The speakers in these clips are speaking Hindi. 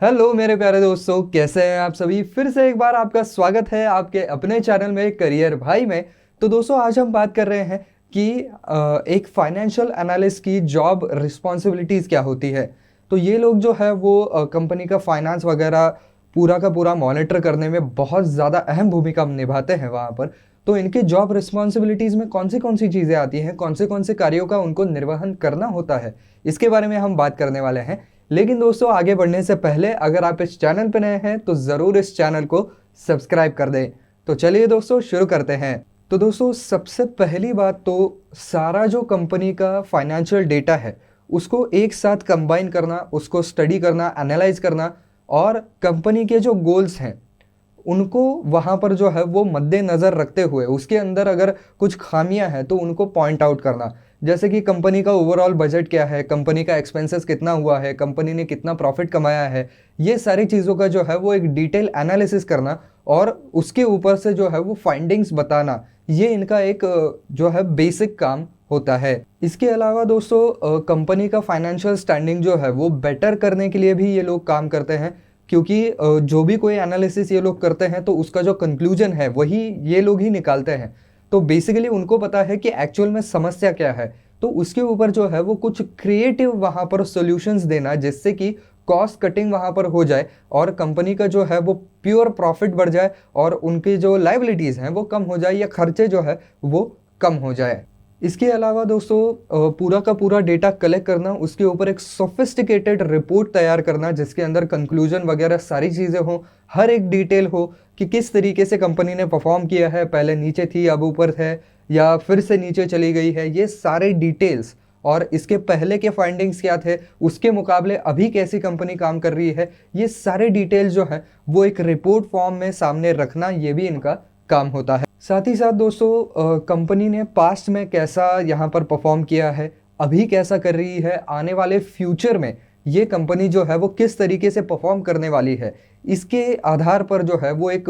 हेलो मेरे प्यारे दोस्तों, कैसे हैं आप सभी। फिर से एक बार आपका स्वागत है आपके अपने चैनल में करियर भाई में। तो दोस्तों आज हम बात कर रहे हैं कि एक फाइनेंशियल एनालिस्ट की जॉब रिस्पॉन्सिबिलिटीज़ क्या होती है। तो ये लोग जो है वो कंपनी का फाइनेंस वगैरह पूरा का पूरा मॉनिटर करने में बहुत ज़्यादा अहम भूमिका निभाते हैं वहाँ पर। तो इनके जॉब रिस्पॉन्सिबिलिटीज़ में कौन सी चीज़ें आती हैं, कौन से कार्यों का उनको निर्वहन करना होता है, इसके बारे में हम बात करने वाले हैं। लेकिन दोस्तों आगे बढ़ने से पहले अगर आप इस चैनल पर नए हैं तो ज़रूर इस चैनल को सब्सक्राइब कर दें। तो चलिए दोस्तों शुरू करते हैं। तो दोस्तों सबसे पहली बात तो सारा जो कंपनी का फाइनेंशियल डेटा है उसको एक साथ कंबाइन करना, उसको स्टडी करना, एनालाइज करना और कंपनी के जो गोल्स हैं उनको वहाँ पर जो है वो मद्देनज़र रखते हुए उसके अंदर अगर कुछ खामियां हैं तो उनको पॉइंट आउट करना। जैसे कि कंपनी का ओवरऑल बजट क्या है, कंपनी का एक्सपेंसेस कितना हुआ है, कंपनी ने कितना प्रॉफिट कमाया है, ये सारी चीज़ों का जो है वो एक डिटेल एनालिसिस करना और उसके ऊपर से जो है वो फाइंडिंग्स बताना, ये इनका एक जो है बेसिक काम होता है। इसके अलावा दोस्तों कंपनी का फाइनेंशियल स्टैंडिंग जो है वो बेटर करने के लिए भी ये लोग काम करते हैं, क्योंकि जो भी कोई एनालिसिस ये लोग करते हैं तो उसका जो कंक्लूजन है वही ये लोग ही निकालते हैं। तो बेसिकली उनको पता है कि एक्चुअल में समस्या क्या है, तो उसके ऊपर जो है वो कुछ क्रिएटिव वहाँ पर सॉल्यूशंस देना जिससे कि कॉस्ट कटिंग वहाँ पर हो जाए और कंपनी का जो है वो प्योर प्रॉफिट बढ़ जाए और उनकी जो लायबिलिटीज़ हैं वो कम हो जाए या खर्चे जो है वो कम हो जाए। इसके अलावा दोस्तों पूरा का पूरा डेटा कलेक्ट करना, उसके ऊपर एक सोफिस्टिकेटेड रिपोर्ट तैयार करना जिसके अंदर कंक्लूजन वगैरह सारी चीज़ें हो, हर एक डिटेल हो कि किस तरीके से कंपनी ने परफॉर्म किया है, पहले नीचे थी अब ऊपर है या फिर से नीचे चली गई है, ये सारे डिटेल्स और इसके पहले के फाइंडिंग्स क्या थे, उसके मुकाबले अभी कैसी कंपनी काम कर रही है, ये सारे डिटेल्स जो है वो एक रिपोर्ट फॉर्म में सामने रखना, ये भी इनका काम होता है। साथ ही साथ दोस्तों कंपनी ने पास्ट में कैसा यहाँ पर परफॉर्म किया है, अभी कैसा कर रही है, आने वाले फ्यूचर में ये कंपनी जो है वो किस तरीके से परफॉर्म करने वाली है, इसके आधार पर जो है वो एक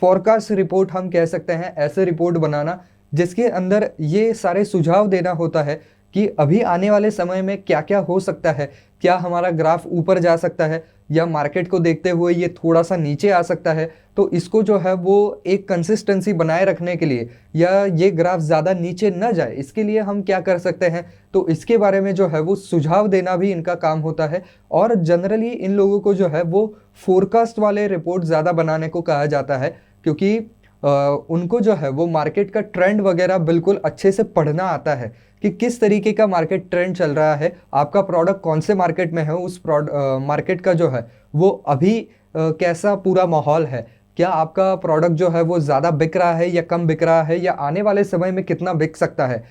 फोरकास्ट रिपोर्ट हम कह सकते हैं, ऐसे रिपोर्ट बनाना जिसके अंदर ये सारे सुझाव देना होता है कि अभी आने वाले समय में क्या क्या हो सकता है, क्या हमारा ग्राफ ऊपर जा सकता है या मार्केट को देखते हुए ये थोड़ा सा नीचे आ सकता है। तो इसको जो है वो एक कंसिस्टेंसी बनाए रखने के लिए या ये ग्राफ ज़्यादा नीचे न जाए इसके लिए हम क्या कर सकते हैं, तो इसके बारे में जो है वो सुझाव देना भी इनका काम होता है। और जनरली इन लोगों को जो है वो फोरकास्ट वाले रिपोर्ट ज़्यादा बनाने को कहा जाता है, क्योंकि उनको जो है वो मार्केट का ट्रेंड वगैरह बिल्कुल अच्छे से पढ़ना आता है कि किस तरीके का मार्केट ट्रेंड चल रहा है, आपका प्रोडक्ट कौन से मार्केट में है, उस मार्केट का जो है वो अभी कैसा पूरा माहौल है, क्या आपका प्रोडक्ट जो है वो ज़्यादा बिक रहा है या कम बिक रहा है या आने वाले समय में कितना बिक सकता है।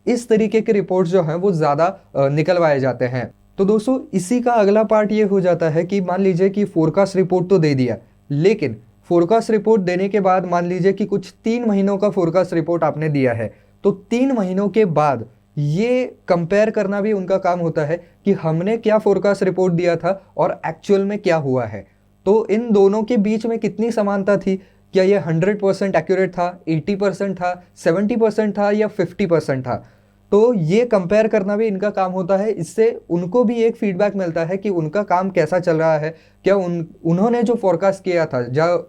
इस तरीके के रिपोर्ट्स जो हैं वो ज़्यादा निकलवाए जाते हैं। तो दोस्तों इसी का अगला पार्ट ये हो जाता है कि मान लीजिए कि फोरकास्ट रिपोर्ट तो दे दिया, लेकिन फोरकास्ट रिपोर्ट देने के बाद मान लीजिए कि कुछ 3 महीनों का फोरकास्ट रिपोर्ट आपने दिया है, तो 3 महीनों के बाद ये कंपेयर करना भी उनका काम होता है कि हमने क्या फोरकास्ट रिपोर्ट दिया था और एक्चुअल में क्या हुआ है। तो इन दोनों के बीच में कितनी समानता थी, क्या ये 100% एक्यूरेट था, 80% था, 70% था या 50% था। तो ये कंपेयर करना भी इनका काम होता है, इससे उनको भी एक फीडबैक मिलता है कि उनका काम कैसा चल रहा है, क्या उन्होंने जो फोरकास्ट किया था,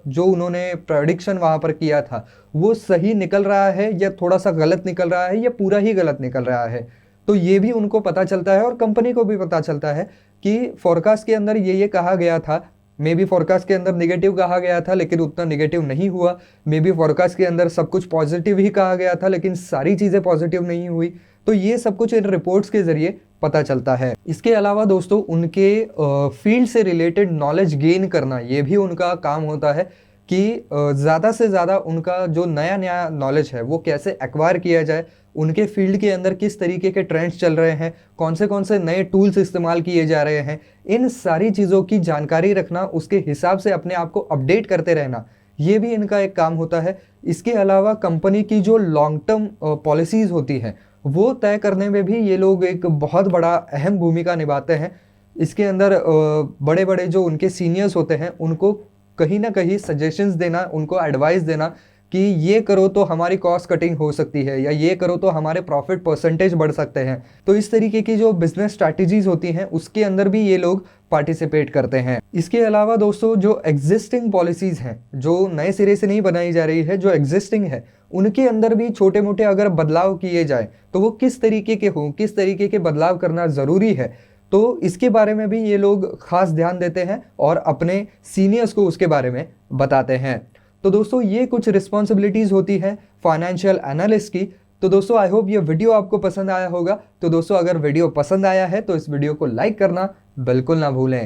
जो उन्होंने प्रेडिक्शन वहाँ पर किया था वो सही निकल रहा है या थोड़ा सा गलत निकल रहा है या पूरा ही गलत निकल रहा है। तो ये भी उनको पता चलता है और कंपनी को भी पता चलता है कि फोरकास्ट के अंदर ये कहा गया था, मे बी फोरकास्ट के अंदर निगेटिव कहा गया था लेकिन उतना निगेटिव नहीं हुआ, मे बी फोरकास्ट के अंदर सब कुछ पॉजिटिव ही कहा गया था लेकिन सारी चीज़ें पॉजिटिव नहीं हुई। तो ये सब कुछ इन रिपोर्ट्स के ज़रिए पता चलता है। इसके अलावा दोस्तों उनके फील्ड से रिलेटेड नॉलेज गेन करना, ये भी उनका काम होता है कि ज़्यादा से ज़्यादा उनका जो नया नया नॉलेज है वो कैसे एक्वायर किया जाए, उनके फील्ड के अंदर किस तरीके के ट्रेंड्स चल रहे हैं, कौन से नए टूल्स इस्तेमाल किए जा रहे हैं, इन सारी चीज़ों की जानकारी रखना, उसके हिसाब से अपने आप को अपडेट करते रहना, ये भी इनका एक काम होता है। इसके अलावा कंपनी की जो लॉन्ग टर्म पॉलिसीज़ होती हैं वो तय करने में भी ये लोग एक बहुत बड़ा अहम भूमिका निभाते हैं। इसके अंदर बड़े बड़े जो उनके सीनियर्स होते हैं उनको कहीं ना कहीं सजेशंस देना, उनको एडवाइस देना कि ये करो तो हमारी कॉस्ट कटिंग हो सकती है या ये करो तो हमारे प्रॉफिट परसेंटेज बढ़ सकते हैं। तो इस तरीके की जो बिजनेस स्ट्रैटेजीज होती हैं उसके अंदर भी ये लोग पार्टिसिपेट करते हैं। इसके अलावा दोस्तों जो एग्जिस्टिंग पॉलिसीज हैं, जो नए सिरे से नहीं बनाई जा रही है, जो एग्जिस्टिंग है, उनके अंदर भी छोटे मोटे अगर बदलाव किए जाए तो वो किस तरीके के हों, किस तरीके के बदलाव करना ज़रूरी है, तो इसके बारे में भी ये लोग खास ध्यान देते हैं और अपने सीनियर्स को उसके बारे में बताते हैं। तो दोस्तों ये कुछ रिस्पॉन्सिबिलिटीज़ होती हैं फाइनेंशियल एनालिस्ट की। तो दोस्तों आई होप ये वीडियो आपको पसंद आया होगा। तो दोस्तों अगर वीडियो पसंद आया है तो इस वीडियो को लाइक करना बिल्कुल ना भूलें।